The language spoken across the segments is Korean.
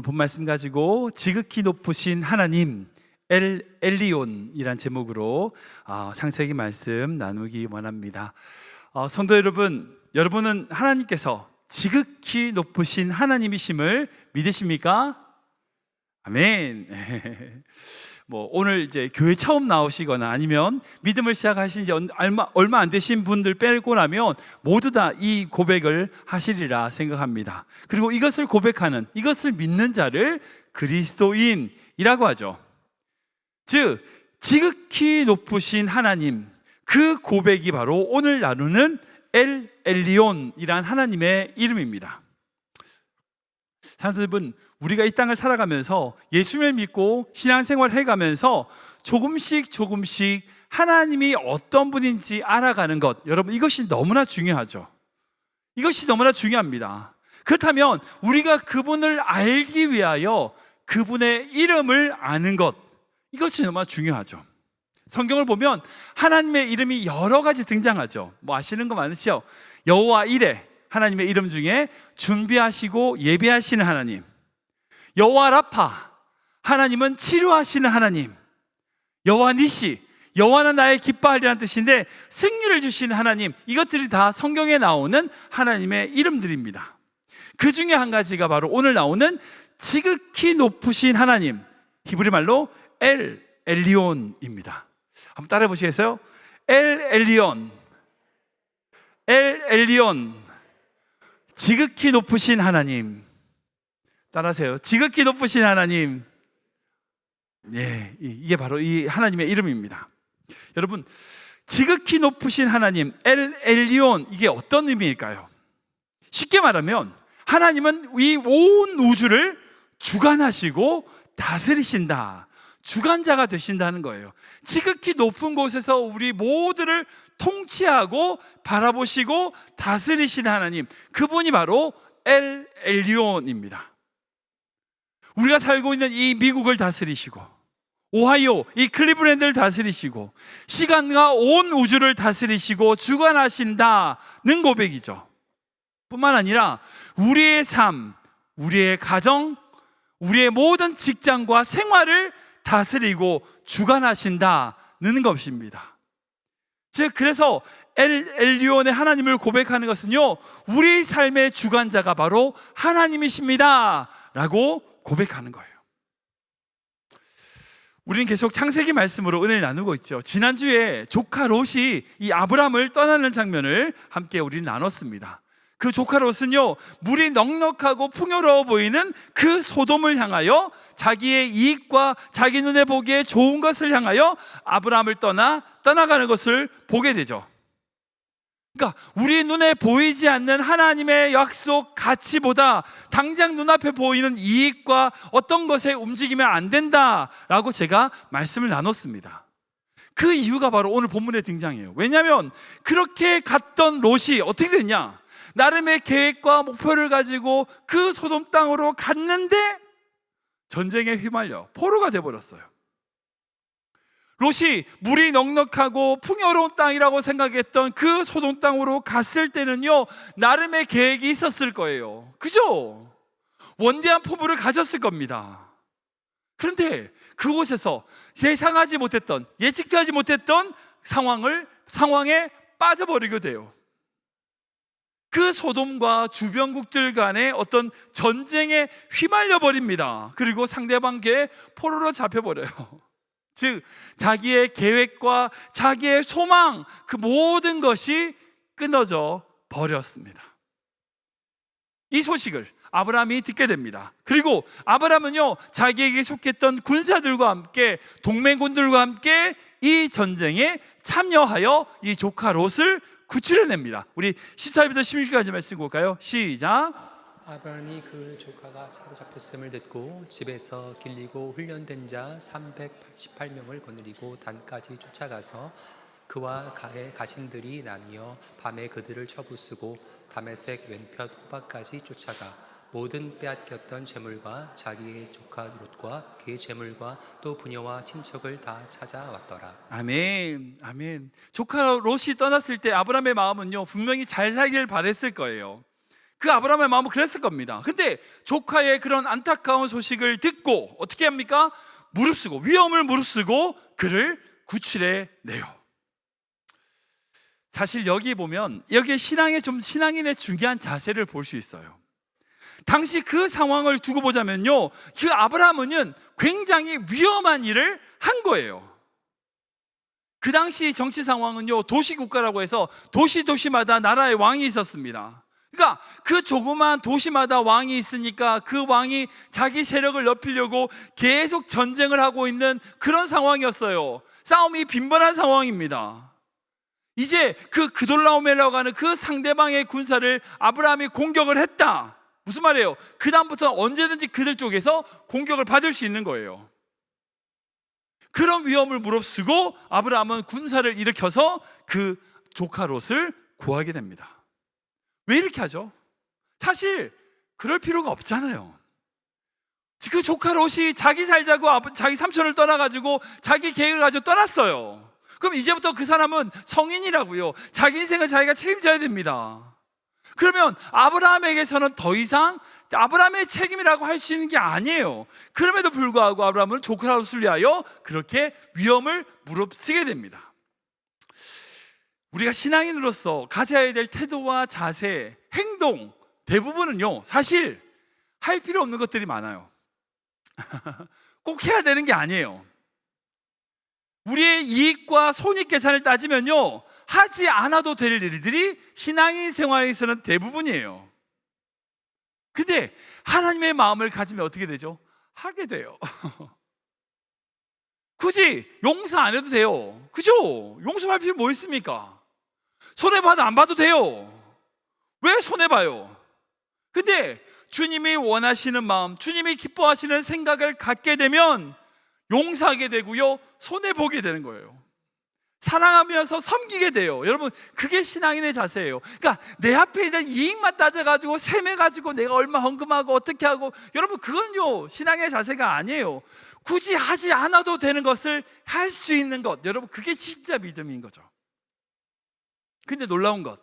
오늘 본 말씀 가지고 지극히 높으신 하나님 엘 엘리온이란 제목으로 상세히 말씀 나누기 원합니다. 성도 여러분, 여러분은 하나님께서 지극히 높으신 하나님이심을 믿으십니까? 아멘. 오늘 이제 교회 처음 나오시거나 아니면 믿음을 시작하신 지 얼마 안 되신 분들 빼고 나면 모두 다 이 고백을 하시리라 생각합니다. 그리고 이것을 고백하는, 이것을 믿는 자를 그리스도인이라고 하죠. 즉 지극히 높으신 하나님, 그 고백이 바로 오늘 나누는 엘 엘리온이란 하나님의 이름입니다. 여러분, 우리가 이 땅을 살아가면서 예수님을 믿고 신앙생활을 해가면서 조금씩 하나님이 어떤 분인지 알아가는 것, 여러분 이것이 너무나 중요하죠. 이것이 너무나 중요합니다. 그렇다면 우리가 그분을 알기 위하여 그분의 이름을 아는 것, 이것이 너무나 중요하죠. 성경을 보면 하나님의 이름이 여러 가지 등장하죠. 아시는 거 많으시죠? 여호와 이레, 하나님의 이름 중에 준비하시고 예배하시는 하나님. 여호와 라파, 하나님은 치료하시는 하나님. 여호와 니시, 여호와는 나의 기뻐하리라는 뜻인데 승리를 주시는 하나님. 이것들이 다 성경에 나오는 하나님의 이름들입니다. 그 중에 한 가지가 바로 오늘 나오는 지극히 높으신 하나님, 히브리 말로 엘 엘리온입니다. 한번 따라해 보시겠어요? 엘 엘리온, 엘 엘리온, 지극히 높으신 하나님. 따라하세요. 지극히 높으신 하나님. 네, 이게 바로 이 하나님의 이름입니다. 여러분, 지극히 높으신 하나님 엘 엘리온, 이게 어떤 의미일까요? 쉽게 말하면 하나님은 이 온 우주를 주관하시고 다스리신다, 주관자가 되신다는 거예요. 지극히 높은 곳에서 우리 모두를 통치하고 바라보시고 다스리시는 하나님, 그분이 바로 엘 엘리온입니다. 우리가 살고 있는 이 미국을 다스리시고 오하이오, 이 클리브랜드를 다스리시고 시간과 온 우주를 다스리시고 주관하신다는 고백이죠. 뿐만 아니라 우리의 삶, 우리의 가정, 우리의 모든 직장과 생활을 다스리고 주관하신다는 것입니다. 즉 그래서 엘 엘리온의 하나님을 고백하는 것은요, 우리 삶의 주관자가 바로 하나님이십니다 라고 고백하는 거예요. 우리는 계속 창세기 말씀으로 은혜를 나누고 있죠. 지난주에 조카 롯이 이 아브람을 떠나는 장면을 함께 우리는 나눴습니다. 그 조카 롯은요, 물이 넉넉하고 풍요로워 보이는 그 소돔을 향하여 자기의 이익과 자기 눈에 보기에 좋은 것을 향하여 아브람을 떠나가는 것을 보게 되죠. 그러니까 우리 눈에 보이지 않는 하나님의 약속 가치보다 당장 눈앞에 보이는 이익과 어떤 것에 움직이면 안 된다라고 제가 말씀을 나눴습니다. 그 이유가 바로 오늘 본문에 등장해요. 왜냐하면 그렇게 갔던 롯이 어떻게 됐냐, 나름의 계획과 목표를 가지고 그 소돔 땅으로 갔는데 전쟁에 휘말려 포로가 돼버렸어요. 롯이 물이 넉넉하고 풍요로운 땅이라고 생각했던 그 소돔 땅으로 갔을 때는요, 나름의 계획이 있었을 거예요. 그죠? 원대한 포부를 가졌을 겁니다. 그런데 그곳에서 예상하지 못했던, 예측도 하지 못했던 상황에 빠져버리게 돼요. 그 소돔과 주변국들 간의 어떤 전쟁에 휘말려 버립니다. 그리고 상대방께 포로로 잡혀버려요. 즉 자기의 계획과 자기의 소망, 그 모든 것이 끊어져 버렸습니다. 이 소식을 아브라함이 듣게 됩니다. 그리고 아브라함은요, 자기에게 속했던 군사들과 함께, 동맹군들과 함께 이 전쟁에 참여하여 이 조카 롯을 구출해냅니다. 우리 14절부터 16절까지 말씀 볼까요? 시작. 아브라함이 그 조카가 사로잡혔음을 듣고 집에서 길리고 훈련된 자 388명을 거느리고 단까지 쫓아가서 그와 가의 가신들이 나뉘어 밤에 그들을 쳐부수고 다메섹 왼편 호박까지 쫓아가 모든 빼앗겼던 재물과 자기의 조카 롯과 그의 재물과 또 부녀와 친척을 다 찾아왔더라. 아멘, 아멘. 조카 롯이 떠났을 때 아브라함의 마음은요, 분명히 잘 살길 바랬을 거예요. 그 아브라함의 마음은 그랬을 겁니다. 근데 조카의 그런 안타까운 소식을 듣고 어떻게 합니까? 무릅쓰고, 위험을 무릅쓰고 그를 구출해 내요. 사실 여기 보면 여기에 신앙인의 중요한 자세를 볼 수 있어요. 당시 그 상황을 두고 보자면요, 그 아브라함은 굉장히 위험한 일을 한 거예요. 그 당시 정치 상황은요, 도시국가라고 해서 도시마다 나라의 왕이 있었습니다. 그러니까 그 조그만 도시마다 왕이 있으니까 그 왕이 자기 세력을 넓히려고 계속 전쟁을 하고 있는 그런 상황이었어요. 싸움이 빈번한 상황입니다. 이제 그 그돌라오멜이라고 하는 그 상대방의 군사를 아브라함이 공격을 했다. 무슨 말이에요? 그 다음부터 언제든지 그들 쪽에서 공격을 받을 수 있는 거예요. 그런 위험을 무릅쓰고 아브라함은 군사를 일으켜서 그 조카 롯을 구하게 됩니다. 왜 이렇게 하죠? 사실 그럴 필요가 없잖아요. 그 조카 롯이 자기 살자고 자기 삼촌을 떠나가지고 자기 계획을 가지고 떠났어요. 그럼 이제부터 그 사람은 성인이라고요. 자기 인생을 자기가 책임져야 됩니다. 그러면 아브라함에게서는 더 이상 아브라함의 책임이라고 할 수 있는 게 아니에요. 그럼에도 불구하고 아브라함은 조카 롯을 위하여 그렇게 위험을 무릅쓰게 됩니다. 우리가 신앙인으로서 가져야 될 태도와 자세, 행동 대부분은요, 사실 할 필요 없는 것들이 많아요. 꼭 해야 되는 게 아니에요. 우리의 이익과 손익계산을 따지면요, 하지 않아도 될 일들이 신앙인 생활에서는 대부분이에요. 근데 하나님의 마음을 가지면 어떻게 되죠? 하게 돼요. 굳이 용서 안 해도 돼요. 그죠? 용서할 필요 뭐 있습니까? 손해봐도 안 봐도 돼요. 왜 손해봐요? 근데 주님이 원하시는 마음, 주님이 기뻐하시는 생각을 갖게 되면 용서하게 되고요, 손해보게 되는 거예요. 사랑하면서 섬기게 돼요. 여러분, 그게 신앙인의 자세예요. 그러니까 내 앞에 있는 이익만 따져가지고 셈해가지고 내가 얼마 헌금하고 어떻게 하고, 여러분, 그건요 신앙의 자세가 아니에요. 굳이 하지 않아도 되는 것을 할 수 있는 것, 여러분, 그게 진짜 믿음인 거죠. 근데 놀라운 것,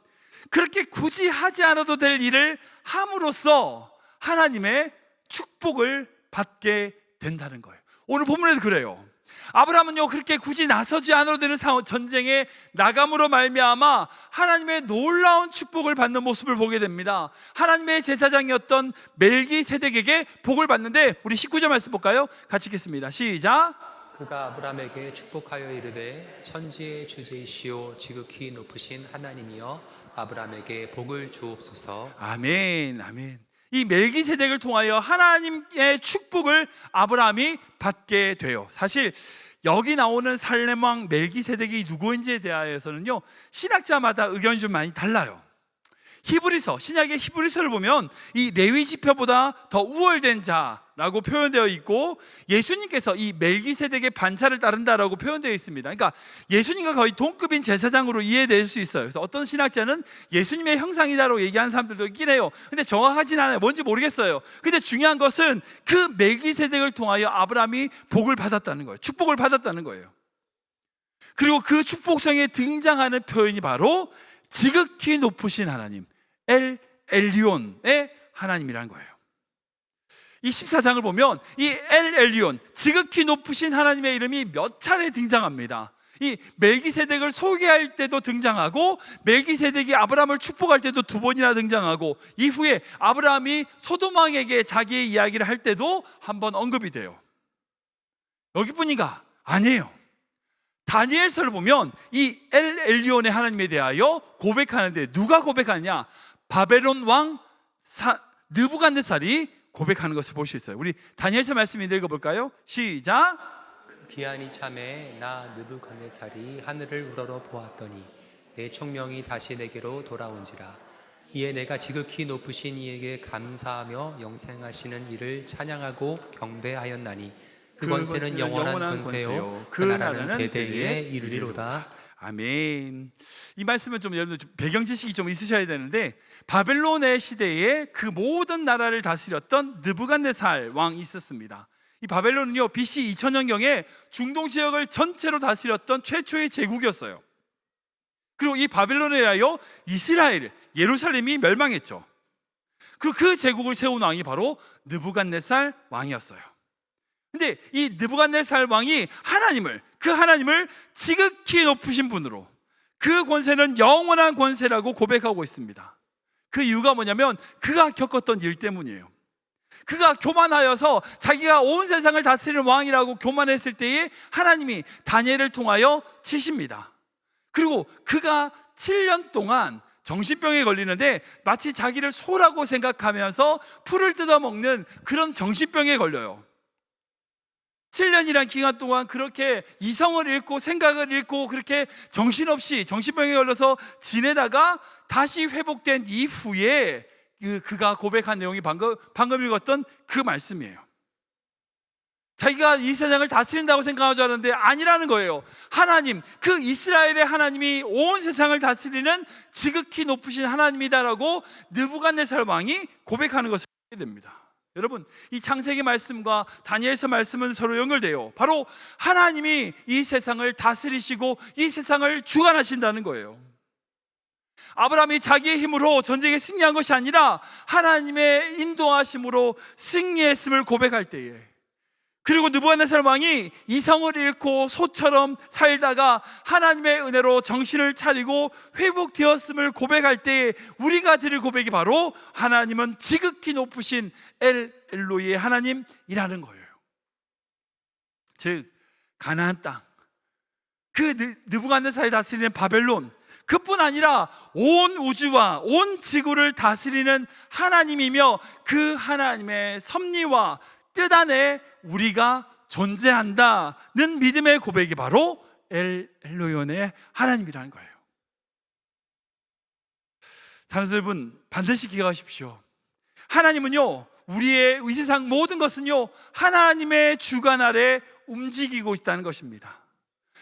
그렇게 굳이 하지 않아도 될 일을 함으로써 하나님의 축복을 받게 된다는 거예요. 오늘 본문에도 그래요. 아브라함은요, 그렇게 굳이 나서지 않아도 되는 전쟁에 나감으로 말미암아 하나님의 놀라운 축복을 받는 모습을 보게 됩니다. 하나님의 제사장이었던 멜기세덱에게 복을 받는데, 우리 19절 말씀 볼까요? 같이 읽겠습니다. 시작. 그가 아브라함에게 축복하여 이르되 천지의 주제이시오 지극히 높으신 하나님이여 아브라함에게 복을 주옵소서. 아멘, 아멘. 이 멜기세덱을 통하여 하나님의 축복을 아브라함이 받게 돼요. 사실 여기 나오는 살렘 왕 멜기세덱이 누구인지에 대하여서는요, 신학자마다 의견이 좀 많이 달라요. 히브리서, 신약의 히브리서를 보면 이 레위 지파보다 더 우월된 자라고 표현되어 있고, 예수님께서 이 멜기세덱의 반차를 따른다라고 표현되어 있습니다. 그러니까 예수님과 거의 동급인 제사장으로 이해될 수 있어요. 그래서 어떤 신학자는 예수님의 형상이다라고 얘기하는 사람들도 있긴 해요. 근데 정확하진 않아요. 뭔지 모르겠어요. 근데 중요한 것은 그 멜기세덱을 통하여 아브라함이 복을 받았다는 거예요. 축복을 받았다는 거예요. 그리고 그 축복성에 등장하는 표현이 바로 지극히 높으신 하나님, 엘 엘리온의 하나님이라는 거예요. 이 14장을 보면 이 엘 엘리온, 지극히 높으신 하나님의 이름이 몇 차례 등장합니다. 이 멜기세덱을 소개할 때도 등장하고, 멜기세덱이 아브라함을 축복할 때도 2번이나 등장하고, 이후에 아브라함이 소돔 왕에게 자기의 이야기를 할 때도 한 번 언급이 돼요. 여기뿐인가? 아니에요. 다니엘서를 보면 이 엘 엘리온의 하나님에 대하여 고백하는데, 누가 고백하느냐? 바벨론 왕 느부갓네살이 고백하는 것을 볼 수 있어요. 우리 다니엘서 말씀 읽어볼까요? 시작. 그 기한이 참에 나 느부갓네살이 하늘을 우러러 보았더니 내 총명이 다시 내게로 돌아온지라. 이에 내가 지극히 높으신 이에게 감사하며 영생하시는 이를 찬양하고 경배하였나니 그 권세는 영원한 권세요 그 나라는 대대에 이르리로다. 아멘. 이 말씀은 좀 여러분들 배경 지식이 좀 있으셔야 되는데, 바벨론의 시대에 그 모든 나라를 다스렸던 느부갓네살 왕이 있었습니다. 이 바벨론은요, BC 2000년경에 중동 지역을 전체로 다스렸던 최초의 제국이었어요. 그리고 이 바벨론에 의하여 이스라엘, 예루살렘이 멸망했죠. 그리고 그 제국을 세운 왕이 바로 느부갓네살 왕이었어요. 근데 이 느부갓네살 왕이 그 하나님을 지극히 높으신 분으로, 그 권세는 영원한 권세라고 고백하고 있습니다. 그 이유가 뭐냐면 그가 겪었던 일 때문이에요. 그가 교만하여서 자기가 온 세상을 다스리는 왕이라고 교만했을 때에 하나님이 다니엘을 통하여 치십니다. 그리고 그가 7년 동안 정신병에 걸리는데 마치 자기를 소라고 생각하면서 풀을 뜯어먹는 그런 정신병에 걸려요. 7년이란 기간 동안 그렇게 이성을 잃고 생각을 잃고 그렇게 정신없이 정신병에 걸려서 지내다가 다시 회복된 이후에 그가 고백한 내용이 방금 읽었던 그 말씀이에요. 자기가 이 세상을 다스린다고 생각하는 줄 알았는데 아니라는 거예요. 하나님, 그 이스라엘의 하나님이 온 세상을 다스리는 지극히 높으신 하나님이다라고 느부갓네살 왕이 고백하는 것을 보게 됩니다. 여러분, 이 창세기 말씀과 다니엘서 말씀은 서로 연결돼요. 바로 하나님이 이 세상을 다스리시고 이 세상을 주관하신다는 거예요. 아브라함이 자기의 힘으로 전쟁에 승리한 것이 아니라 하나님의 인도하심으로 승리했음을 고백할 때에, 그리고 느부갓네살 왕이 이성을 잃고 소처럼 살다가 하나님의 은혜로 정신을 차리고 회복되었음을 고백할 때에 우리가 드릴 고백이 바로 하나님은 지극히 높으신 엘로이의 하나님이라는 거예요. 즉 가나안 땅, 그 느부갓네살이 다스리는 바벨론, 그뿐 아니라 온 우주와 온 지구를 다스리는 하나님이며 그 하나님의 섭리와 뜻 안에 우리가 존재한다는 믿음의 고백이 바로 엘로이의 하나님이라는 거예요. 사랑하는 여러분, 반드시 기억하십시오. 하나님은요, 우리의 이 세상 모든 것은요, 하나님의 주관 아래 움직이고 있다는 것입니다.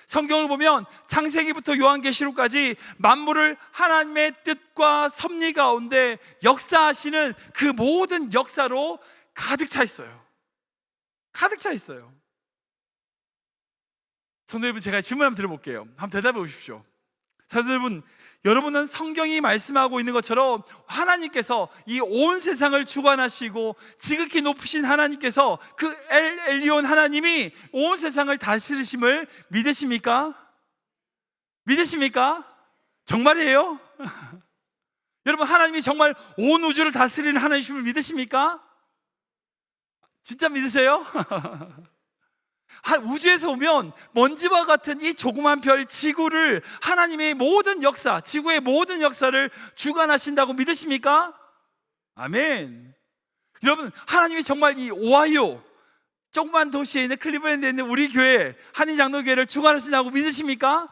성경을 보면 창세기부터 요한계시록까지 만물을 하나님의 뜻과 섭리 가운데 역사하시는 그 모든 역사로 가득 차 있어요. 가득 차 있어요. 성도 여러분, 제가 질문 한번 드려볼게요. 한번 대답해 보십시오. 성도 여러분, 여러분은 성경이 말씀하고 있는 것처럼 하나님께서 이 온 세상을 주관하시고 지극히 높으신 하나님께서 그 엘리온 하나님이 온 세상을 다스리심을 믿으십니까? 믿으십니까? 정말이에요? 여러분, 하나님이 정말 온 우주를 다스리는 하나님이심을 믿으십니까? 진짜 믿으세요? 우주에서 보면 먼지와 같은 이 조그만 별 지구를 하나님의 모든 역사, 지구의 모든 역사를 주관하신다고 믿으십니까? 아멘. 여러분, 하나님이 정말 이 오하이오 조그만 도시에 있는 클리브랜드에 있는 우리 교회 한인장로교회를 주관하신다고 믿으십니까?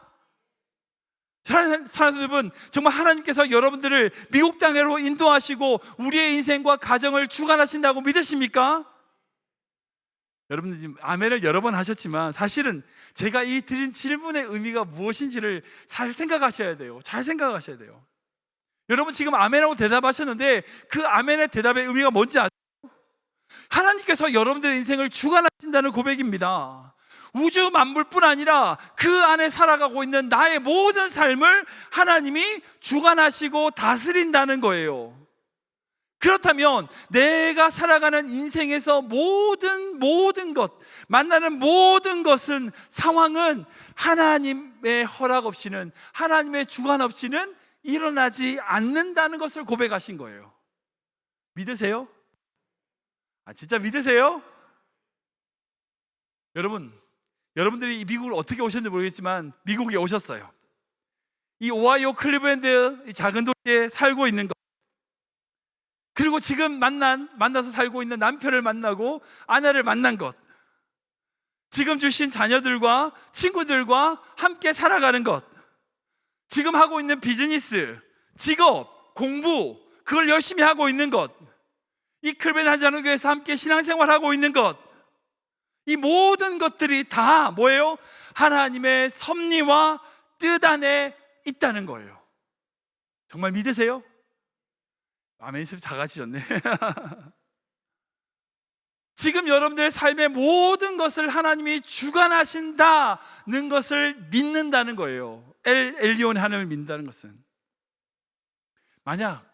사랑하는 여러분, 정말 하나님께서 여러분들을 미국 땅으로 인도하시고 우리의 인생과 가정을 주관하신다고 믿으십니까? 여러분들 지금 아멘을 여러 번 하셨지만 사실은 제가 이 드린 질문의 의미가 무엇인지를 잘 생각하셔야 돼요. 잘 생각하셔야 돼요. 여러분 지금 아멘하고 대답하셨는데 그 아멘의 대답의 의미가 뭔지 아세요? 하나님께서 여러분들의 인생을 주관하신다는 고백입니다. 우주 만물뿐 아니라 그 안에 살아가고 있는 나의 모든 삶을 하나님이 주관하시고 다스린다는 거예요. 그렇다면 내가 살아가는 인생에서 모든 것, 만나는 모든 것은, 상황은 하나님의 허락 없이는, 하나님의 주관 없이는 일어나지 않는다는 것을 고백하신 거예요. 믿으세요? 진짜 믿으세요? 여러분들이 이 미국을 어떻게 오셨는지 모르겠지만 미국에 오셨어요. 이 오하이오 클리브랜드 이 작은 도시에 살고 있는 것, 그리고 지금 만나서 살고 있는 남편을 만나고 아내를 만난 것, 지금 주신 자녀들과 친구들과 함께 살아가는 것, 지금 하고 있는 비즈니스, 직업, 공부, 그걸 열심히 하고 있는 것, 이 클리브랜드 한인장로교회에서 함께 신앙생활하고 있는 것, 이 모든 것들이 다 뭐예요? 하나님의 섭리와 뜻 안에 있다는 거예요. 정말 믿으세요? 아멘, 작아지셨네. 지금 여러분들의 삶의 모든 것을 하나님이 주관하신다는 것을 믿는다는 거예요. 엘리온 하나님을 믿는다는 것은, 만약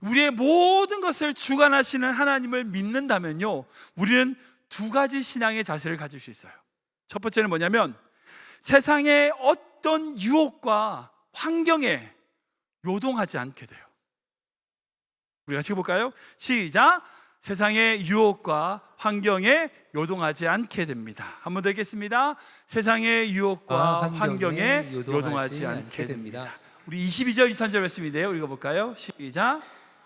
우리의 모든 것을 주관하시는 하나님을 믿는다면요, 우리는 두 가지 신앙의 자세를 가질 수 있어요. 첫 번째는 뭐냐면 세상의 어떤 유혹과 환경에 요동하지 않게 돼요. 우리 같이 볼까요? 시작. 세상의 유혹과 환경에 요동하지 않게 됩니다. 한 번 더 읽겠습니다. 세상의 유혹과 환경에 요동하지 않게 됩니다. 우리 22절 23절 말씀인데요, 읽어볼까요? 시작.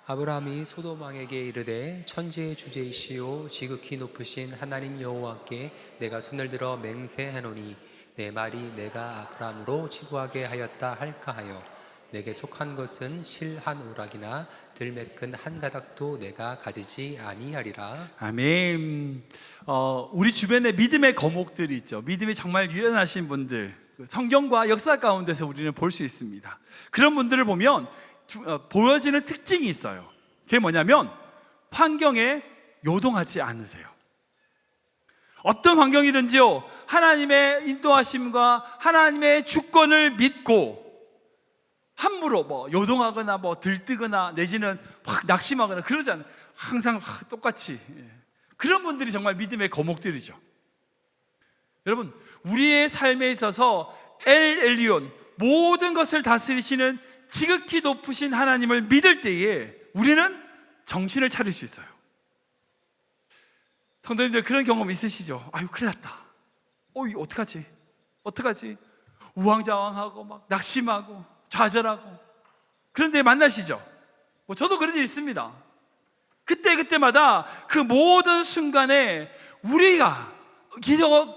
아브라함이 소돔 왕에게 이르되 천지의 주제이시오 지극히 높으신 하나님 여호와께 내가 손을 들어 맹세하노니 내 말이 내가 아브라함으로 치부하게 하였다 할까 하여 내게 속한 것은 실 한 오락이나 들매끈 한 가닥도 내가 가지지 아니하리라. 아멘. 우리 주변에 믿음의 거목들이 있죠. 믿음이 정말 유연하신 분들, 성경과 역사 가운데서 우리는 볼 수 있습니다. 그런 분들을 보면 보여지는 특징이 있어요. 그게 뭐냐면 환경에 요동하지 않으세요. 어떤 환경이든지요, 하나님의 인도하심과 하나님의 주권을 믿고 함부로 요동하거나 들뜨거나 내지는 확 낙심하거나 그러지 않아요. 항상 똑같이. 그런 분들이 정말 믿음의 거목들이죠. 여러분, 우리의 삶에 있어서 엘 엘리온, 모든 것을 다스리시는 지극히 높으신 하나님을 믿을 때에 우리는 정신을 차릴 수 있어요. 성도님들 그런 경험 있으시죠? 아유, 큰일 났다. 이거 어떡하지? 우왕좌왕하고 막 낙심하고 좌절하고. 그런데 만나시죠? 저도 그런 일 있습니다. 그때마다 그 모든 순간에 우리가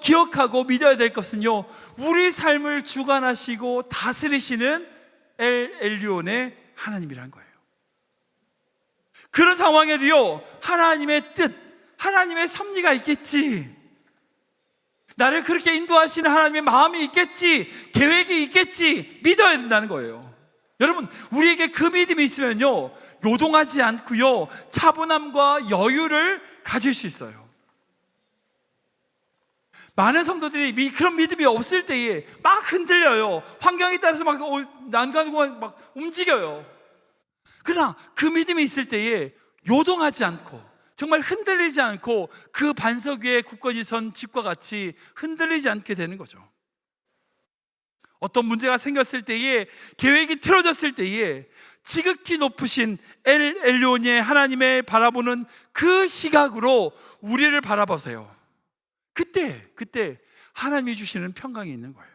기억하고 믿어야 될 것은요, 우리 삶을 주관하시고 다스리시는 엘 엘리온의 하나님이란 거예요. 그런 상황에도요, 하나님의 뜻, 하나님의 섭리가 있겠지, 나를 그렇게 인도하시는 하나님의 마음이 있겠지, 계획이 있겠지 믿어야 된다는 거예요. 여러분, 우리에게 그 믿음이 있으면요, 요동하지 않고요, 차분함과 여유를 가질 수 있어요. 많은 성도들이 그런 믿음이 없을 때에 막 흔들려요. 환경에 따라서 막 난간고 막 움직여요. 그러나 그 믿음이 있을 때에 요동하지 않고 정말 흔들리지 않고 그 반석 위에 굳건히 선 집과 같이 흔들리지 않게 되는 거죠. 어떤 문제가 생겼을 때에, 계획이 틀어졌을 때에 지극히 높으신 엘 엘리온의 하나님의 바라보는 그 시각으로 우리를 바라보세요. 그때 하나님이 주시는 평강이 있는 거예요.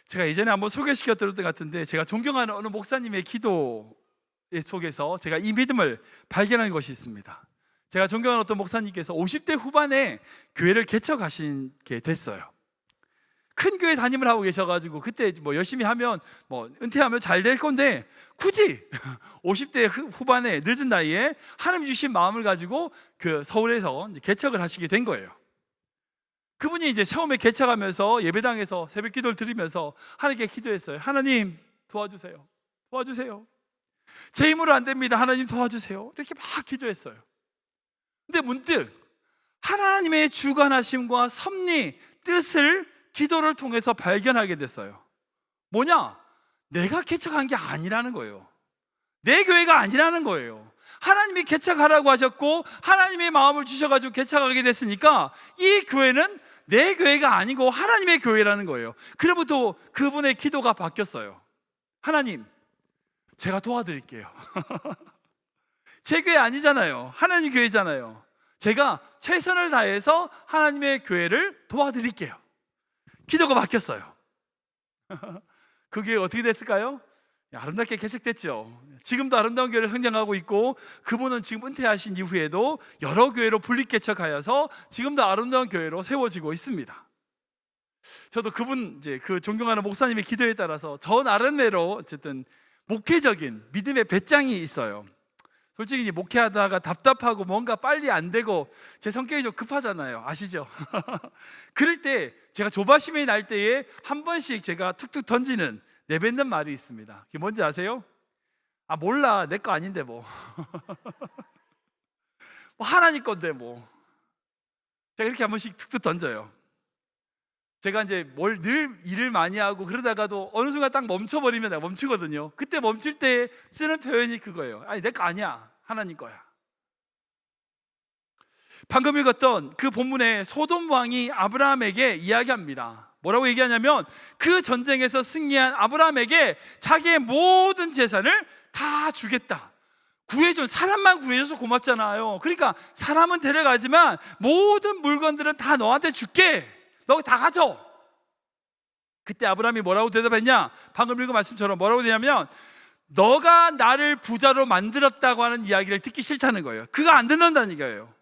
제가 예전에 한번 소개시켜 드렸던 것 같은데, 제가 존경하는 어느 목사님의 기도 속에서 제가 이 믿음을 발견한 것이 있습니다. 제가 존경하는 어떤 목사님께서 50대 후반에 교회를 개척하시게 됐어요. 큰 교회 담임을 하고 계셔가지고 그때 열심히 하면 은퇴하면 잘 될 건데, 굳이 50대 후반에 늦은 나이에 하나님 주신 마음을 가지고 그 서울에서 개척을 하시게 된 거예요. 그분이 이제 처음에 개척하면서 예배당에서 새벽 기도를 드리면서 하나님께 기도했어요. 하나님 도와주세요. 제 힘으로 안 됩니다. 하나님 도와주세요. 이렇게 막 기도했어요. 근데 문득 하나님의 주관하심과 섭리, 뜻을 기도를 통해서 발견하게 됐어요. 뭐냐? 내가 개척한 게 아니라는 거예요. 내 교회가 아니라는 거예요. 하나님이 개척하라고 하셨고 하나님의 마음을 주셔가지고 개척하게 됐으니까 이 교회는 내 교회가 아니고 하나님의 교회라는 거예요. 그로부터 그분의 기도가 바뀌었어요. 하나님, 제가 도와드릴게요. 제 교회 아니잖아요. 하나님 교회잖아요. 제가 최선을 다해서 하나님의 교회를 도와드릴게요. 기도가 바뀌었어요. 그게 어떻게 됐을까요? 아름답게 개척됐죠. 지금도 아름다운 교회를 성장하고 있고, 그분은 지금 은퇴하신 이후에도 여러 교회로 분립 개척하여서 지금도 아름다운 교회로 세워지고 있습니다. 저도 그 존경하는 목사님의 기도에 따라서 저 나름대로 어쨌든 목회적인 믿음의 배짱이 있어요. 솔직히 목회하다가 답답하고 뭔가 빨리 안 되고 제 성격이 좀 급하잖아요. 아시죠? 그럴 때 제가 조바심이 날 때에 한 번씩 제가 툭툭 던지는, 내뱉는 말이 있습니다. 그게 뭔지 아세요? 몰라, 내 거 아닌데 뭐 하나님 건데 뭐. 제가 이렇게 한 번씩 툭툭 던져요. 제가 이제 뭘 늘 일을 많이 하고 그러다가도 어느 순간 딱 멈춰버리면 내가 멈추거든요. 그때 멈출 때 쓰는 표현이 그거예요. 아니, 내 거 아니야. 하나님 거야. 방금 읽었던 그 본문에 소돔 왕이 아브라함에게 이야기합니다. 뭐라고 얘기하냐면 그 전쟁에서 승리한 아브라함에게 자기의 모든 재산을 다 주겠다. 구해준 사람만 구해줘서 고맙잖아요. 그러니까 사람은 데려가지만 모든 물건들은 다 너한테 줄게. 너 다 가져. 그때 아브라함이 뭐라고 대답했냐? 방금 읽은 말씀처럼 뭐라고 되냐면 너가 나를 부자로 만들었다고 하는 이야기를 듣기 싫다는 거예요. 그거 안 듣는다는 거예요.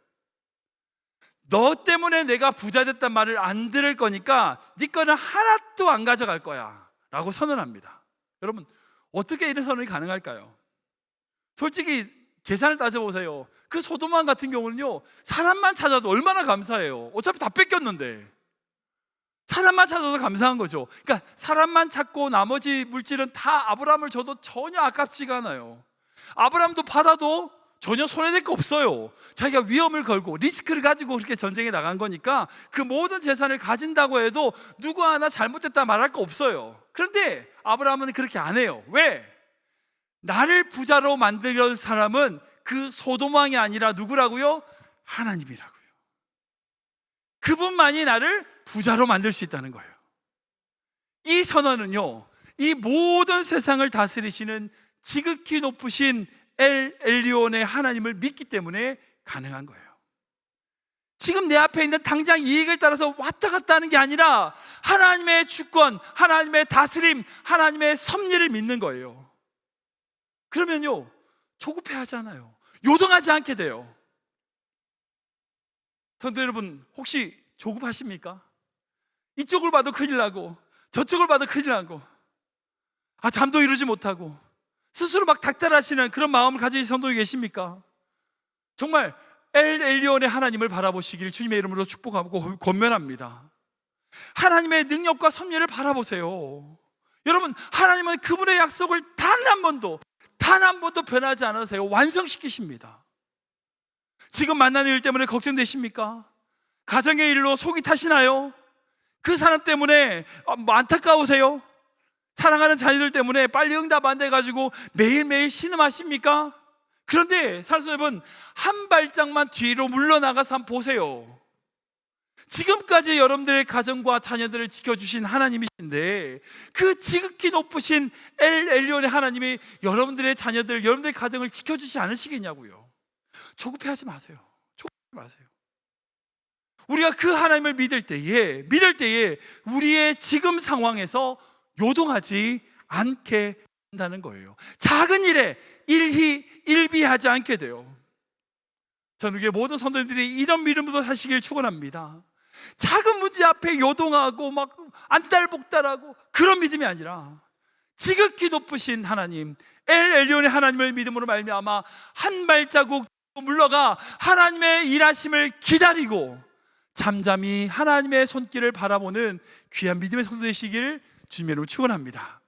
너 때문에 내가 부자 됐단 말을 안 들을 거니까 네 거는 하나도 안 가져갈 거야 라고 선언합니다. 여러분, 어떻게 이런 선언이 가능할까요? 솔직히 계산을 따져보세요. 그 소돔왕 같은 경우는요, 사람만 찾아도 얼마나 감사해요. 어차피 다 뺏겼는데 사람만 찾아도 감사한 거죠. 그러니까 사람만 찾고 나머지 물질은 다 아브라함을 줘도 전혀 아깝지가 않아요. 아브라함도 받아도 전혀 손해될 거 없어요. 자기가 위험을 걸고 리스크를 가지고 그렇게 전쟁에 나간 거니까 그 모든 재산을 가진다고 해도 누구 하나 잘못됐다 말할 거 없어요. 그런데 아브라함은 그렇게 안 해요. 왜? 나를 부자로 만들 사람은 그 소돔 왕이 아니라 누구라고요? 하나님이라고요. 그분만이 나를 부자로 만들 수 있다는 거예요. 이 선언은요, 이 모든 세상을 다스리시는 지극히 높으신 엘 엘리온의 하나님을 믿기 때문에 가능한 거예요. 지금 내 앞에 있는 당장 이익을 따라서 왔다 갔다 하는 게 아니라 하나님의 주권, 하나님의 다스림, 하나님의 섭리를 믿는 거예요. 그러면요, 조급해하지 않아요. 요동하지 않게 돼요. 성도 여러분, 혹시 조급하십니까? 이쪽을 봐도 큰일 나고 저쪽을 봐도 큰일 나고 잠도 이루지 못하고 스스로 막 닥달하시는 그런 마음을 가지신 성도이 계십니까? 정말 엘 엘리온의 하나님을 바라보시길 주님의 이름으로 축복하고 권면합니다. 하나님의 능력과 섭리를 바라보세요. 여러분, 하나님은 그분의 약속을 단 한 번도 변하지 않으세요. 완성시키십니다. 지금 만나는 일 때문에 걱정되십니까? 가정의 일로 속이 타시나요? 그 사람 때문에 안타까우세요? 사랑하는 자녀들 때문에 빨리 응답 안 돼가지고 매일매일 신음하십니까? 그런데 사랑하는 여러분, 한 발짝만 뒤로 물러나가서 한번 보세요. 지금까지 여러분들의 가정과 자녀들을 지켜주신 하나님이신데 그 지극히 높으신 엘 엘리온의 하나님이 여러분들의 자녀들, 여러분들의 가정을 지켜주지 않으시겠냐고요. 조급해하지 마세요. 조급하지 마세요. 우리가 그 하나님을 믿을 때에 우리의 지금 상황에서 요동하지 않게 한다는 거예요. 작은 일에 일비하지 않게 돼요. 저는 우리 모든 성도님들이 이런 믿음으로 사시길 축원합니다. 작은 문제 앞에 요동하고 막 안달복달하고 그런 믿음이 아니라 지극히 높으신 하나님, 엘 엘리온의 하나님을 믿음으로 말미암아 한 발자국 물러가 하나님의 일하심을 기다리고 잠잠히 하나님의 손길을 바라보는 귀한 믿음의 성도 되시길 주님의 이름으로 축원합니다.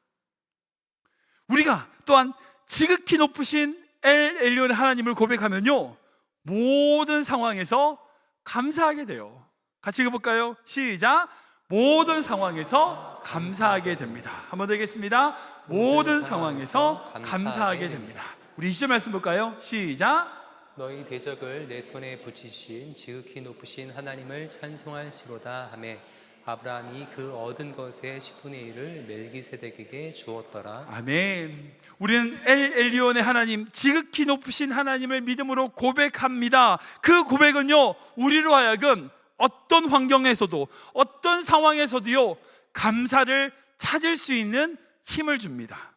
우리가 또한 지극히 높으신 엘 엘리온의 하나님을 고백하면요, 모든 상황에서 감사하게 돼요. 같이 읽어볼까요? 시작. 모든 상황에서 감사하게 됩니다. 한 번 더 읽겠습니다. 모든 상황에서 감사하게 됩니다. 우리 20절 말씀 볼까요? 시작. 너희 대적을 내 손에 붙이신 지극히 높으신 하나님을 찬송할지로다 하매 아브라함이 그 얻은 것의 10분의 1을 멜기세덱에게 주었더라. 아멘. 우리는 엘 엘리온의 하나님, 지극히 높으신 하나님을 믿음으로 고백합니다. 그 고백은요, 우리로 하여금 어떤 환경에서도 어떤 상황에서도요, 감사를 찾을 수 있는 힘을 줍니다.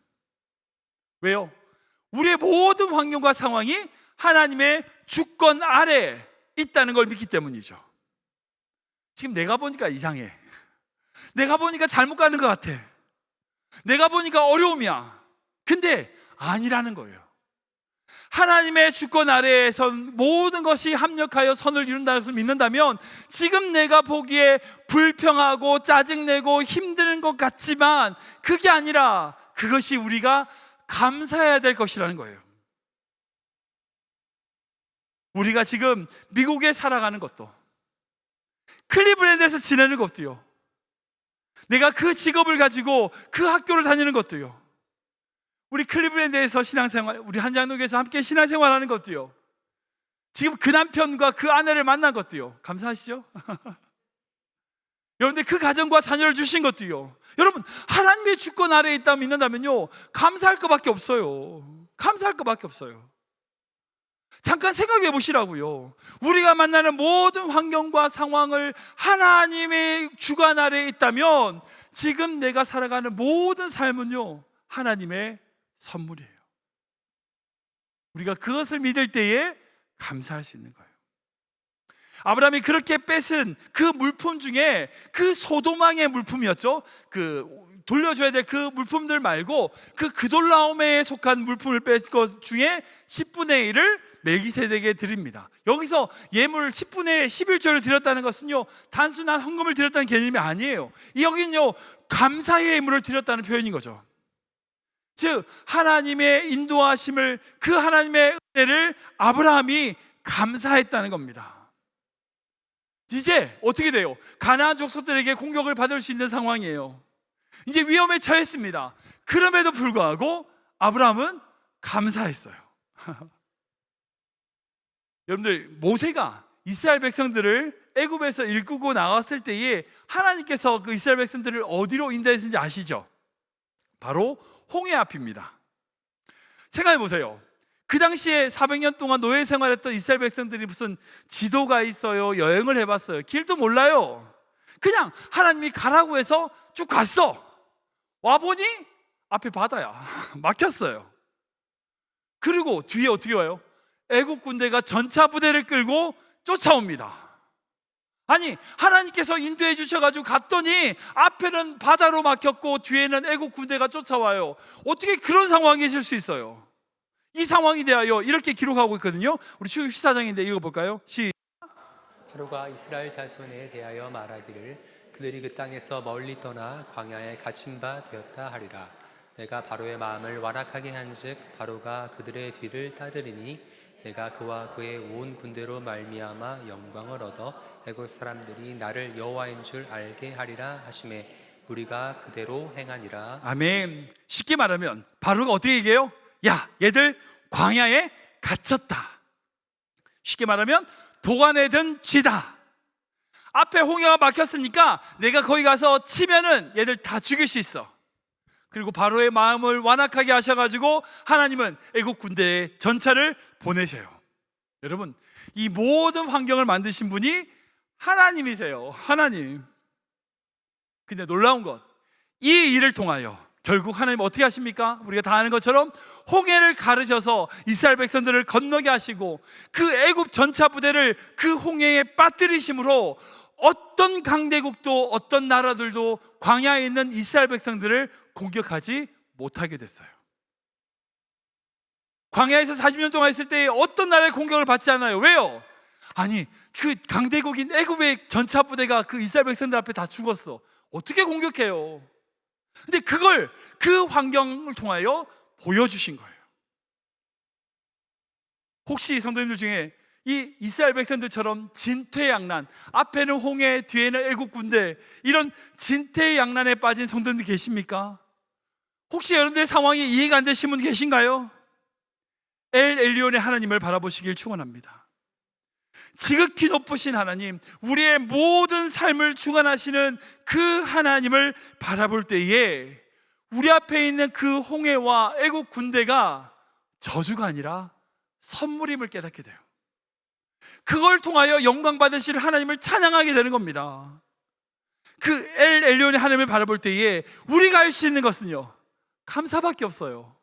왜요? 우리의 모든 환경과 상황이 하나님의 주권 아래 있다는 걸 믿기 때문이죠. 지금 내가 보니까 이상해. 내가 보니까 잘못 가는 것 같아. 내가 보니까 어려움이야. 근데 아니라는 거예요. 하나님의 주권 아래에선 모든 것이 합력하여 선을 이룬다는 것을 믿는다면 지금 내가 보기에 불평하고 짜증내고 힘든 것 같지만 그게 아니라 그것이 우리가 감사해야 될 것이라는 거예요. 우리가 지금 미국에 살아가는 것도 클리블랜드에서 지내는 것도요, 내가 그 직업을 가지고 그 학교를 다니는 것도요. 우리 클리브랜드에서 신앙생활, 우리 한장로교에서 함께 신앙생활하는 것도요. 지금 그 남편과 그 아내를 만난 것도요. 감사하시죠? 여러분들 그 가정과 자녀를 주신 것도요. 여러분 하나님의 주권 아래에 있다 믿는다면요, 감사할 것밖에 없어요. 감사할 것밖에 없어요. 잠깐 생각해 보시라고요. 우리가 만나는 모든 환경과 상황을 하나님의 주관 아래에 있다면 지금 내가 살아가는 모든 삶은요, 하나님의 선물이에요. 우리가 그것을 믿을 때에 감사할 수 있는 거예요. 아브라함이 그렇게 뺏은 그 물품 중에 그 소돔왕의 물품이었죠. 그 돌려줘야 될 그 물품들 말고 그 그돌라오메에 속한 물품을 뺏은 것 중에 10분의 1을 멜기세덱에게 드립니다. 여기서 예물 10분의 11조를 드렸다는 것은요, 단순한 헌금을 드렸다는 개념이 아니에요. 여기는요, 감사의 예물을 드렸다는 표현인 거죠. 즉 하나님의 인도하심을, 그 하나님의 은혜를 아브라함이 감사했다는 겁니다. 이제 어떻게 돼요? 가나안 족속들에게 공격을 받을 수 있는 상황이에요. 이제 위험에 처했습니다. 그럼에도 불구하고 아브라함은 감사했어요. 여러분들, 모세가 이스라엘 백성들을 애굽에서 일구고 나왔을 때에 하나님께서 그 이스라엘 백성들을 어디로 인도했는지 아시죠? 바로 홍해 앞입니다. 생각해 보세요. 그 당시에 400년 동안 노예 생활했던 이스라엘 백성들이 무슨 지도가 있어요? 여행을 해봤어요? 길도 몰라요. 그냥 하나님이 가라고 해서 쭉 갔어. 와보니 앞에 바다야. 막혔어요. 그리고 뒤에 어떻게 와요? 애국 군대가 전차 부대를 끌고 쫓아옵니다. 아니, 하나님께서 인도해 주셔가지고 갔더니 앞에는 바다로 막혔고 뒤에는 애국 군대가 쫓아와요. 어떻게 그런 상황이 있을 수 있어요? 이 상황에 대하여 이렇게 기록하고 있거든요. 우리 출애굽 14장인데 읽어볼까요? 바로가 이스라엘 자손에 대하여 말하기를 그들이 그 땅에서 멀리 떠나 광야에 갇힌 바 되었다 하리라. 내가 바로의 마음을 완악하게 한즉 바로가 그들의 뒤를 따르리니 내가 그와 그의 온 군대로 말미암아 영광을 얻어 애굽 사람들이 나를 여호와인 줄 알게 하리라 하시매 우리가 그대로 행하니라. 아멘. 쉽게 말하면 바로가 어떻게 얘기해요? 야, 얘들 광야에 갇혔다. 쉽게 말하면 도관에 든 쥐다. 앞에 홍해가 막혔으니까 내가 거기 가서 치면은 얘들 다 죽일 수 있어. 그리고 바로의 마음을 완악하게 하셔가지고 하나님은 애국 군대의 전차를 보내셔요. 여러분, 이 모든 환경을 만드신 분이 하나님이세요. 하나님. 근데 놀라운 것, 이 일을 통하여 결국 하나님 어떻게 하십니까? 우리가 다 아는 것처럼 홍해를 가르셔서 이스라엘 백성들을 건너게 하시고 그 애굽 전차 부대를 그 홍해에 빠뜨리심으로 어떤 강대국도 어떤 나라들도 광야에 있는 이스라엘 백성들을 공격하지 못하게 됐어요. 광야에서 40년 동안 있을 때 어떤 나라의 공격을 받지 않아요. 왜요? 아니, 그 강대국인 애굽의 전차 부대가 그 이스라엘 백성들 앞에 다 죽었어. 어떻게 공격해요? 근데 그걸 그 환경을 통하여 보여주신 거예요. 혹시 성도님들 중에 이 이스라엘 백성들처럼 진퇴양난, 앞에는 홍해, 뒤에는 애국 군대, 이런 진퇴양난에 빠진 성도님들 계십니까? 혹시 여러분들의 상황이 이해가 안 되신 분 계신가요? 엘 엘리온의 하나님을 바라보시길 축원합니다. 지극히 높으신 하나님, 우리의 모든 삶을 주관하시는 그 하나님을 바라볼 때에 우리 앞에 있는 그 홍해와 애국 군대가 저주가 아니라 선물임을 깨닫게 돼요. 그걸 통하여 영광 받으실 하나님을 찬양하게 되는 겁니다. 그 엘 엘리온의 하나님을 바라볼 때에 우리가 할 수 있는 것은요, 감사밖에 없어요.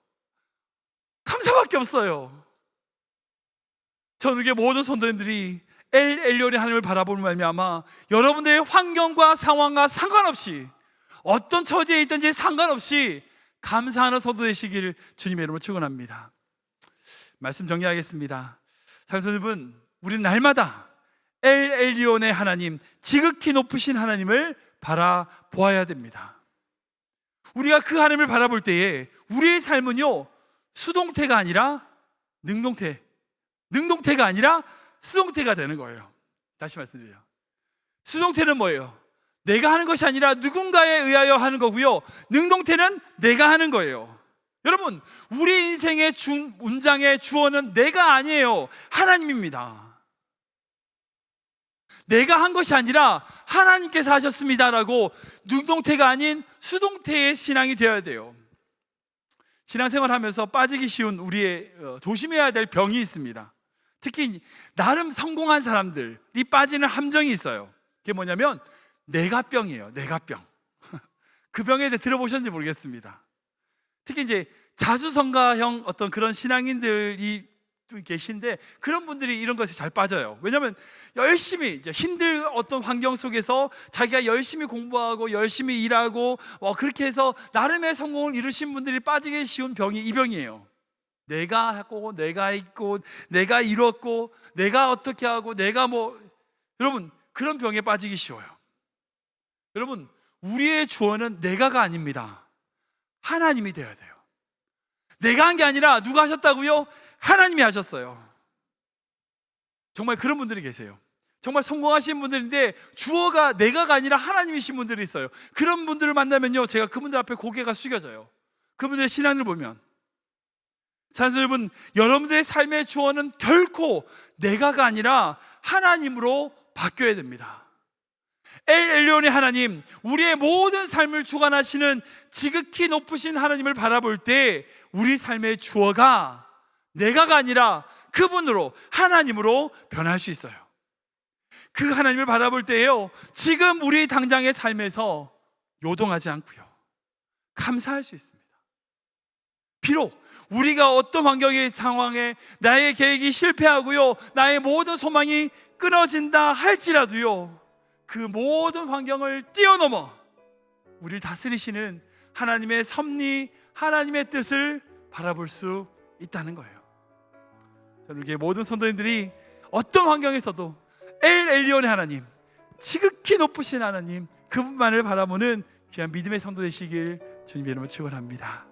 감사밖에 없어요. 전국의 모든 성도님들이 엘 엘리온의 하나님을 바라보는 말미암아 여러분들의 환경과 상황과 상관없이, 어떤 처지에 있든지 상관없이 감사하는 성도 되시기를 주님의 이름으로 축원합니다. 말씀 정리하겠습니다. 사랑하는 여러분, 우리는 날마다 엘 엘리온의 하나님, 지극히 높으신 하나님을 바라보아야 됩니다. 우리가 그 하나님을 바라볼 때에 우리의 삶은요, 수동태가 아니라 능동태가 아니라 수동태가 되는 거예요. 다시 말씀드려요. 수동태는 뭐예요? 내가 하는 것이 아니라 누군가에 의하여 하는 거고요. 능동태는 내가 하는 거예요. 여러분, 우리 인생의 문장의 주어는 내가 아니에요. 하나님입니다. 내가 한 것이 아니라 하나님께서 하셨습니다라고 능동태가 아닌 수동태의 신앙이 되어야 돼요. 신앙생활하면서 빠지기 쉬운 우리의 조심해야 될 병이 있습니다. 특히 나름 성공한 사람들이 빠지는 함정이 있어요. 그게 뭐냐면 내가병이에요. 내가병. 그 병에 대해 들어보셨는지 모르겠습니다. 특히 이제 자수성가형 어떤 그런 신앙인들이 계신데 그런 분들이 이런 것에 잘 빠져요. 왜냐하면 열심히 이제 힘든 어떤 환경 속에서 자기가 열심히 공부하고 열심히 일하고 그렇게 해서 나름의 성공을 이루신 분들이 빠지기 쉬운 병이 이 병이에요. 내가 하고 내가 있고 내가 이뤘고 내가 어떻게 하고 내가 여러분 그런 병에 빠지기 쉬워요. 여러분, 우리의 주어는 내가가 아닙니다. 하나님이 되어야 돼요. 내가 한 게 아니라 누가 하셨다고요? 하나님이 하셨어요. 정말 그런 분들이 계세요. 정말 성공하신 분들인데 주어가 내가가 아니라 하나님이신 분들이 있어요. 그런 분들을 만나면요, 제가 그분들 앞에 고개가 숙여져요. 그분들의 신앙을 보면. 사랑하는 여러분, 여러분들의 삶의 주어는 결코 내가가 아니라 하나님으로 바뀌어야 됩니다. 엘 엘리온의 하나님, 우리의 모든 삶을 주관하시는 지극히 높으신 하나님을 바라볼 때 우리 삶의 주어가 내가가 아니라 그분으로, 하나님으로 변할 수 있어요. 그 하나님을 바라볼 때에요, 지금 우리 당장의 삶에서 요동하지 않고요, 감사할 수 있습니다. 비록 우리가 어떤 환경의 상황에 나의 계획이 실패하고요, 나의 모든 소망이 끊어진다 할지라도요, 그 모든 환경을 뛰어넘어 우리를 다스리시는 하나님의 섭리, 하나님의 뜻을 바라볼 수 있다는 거예요. 저는 우리의 모든 성도님들이 어떤 환경에서도 엘 엘리온의 하나님, 지극히 높으신 하나님, 그분만을 바라보는 귀한 믿음의 성도 되시길 주님의 이름으로 축원합니다.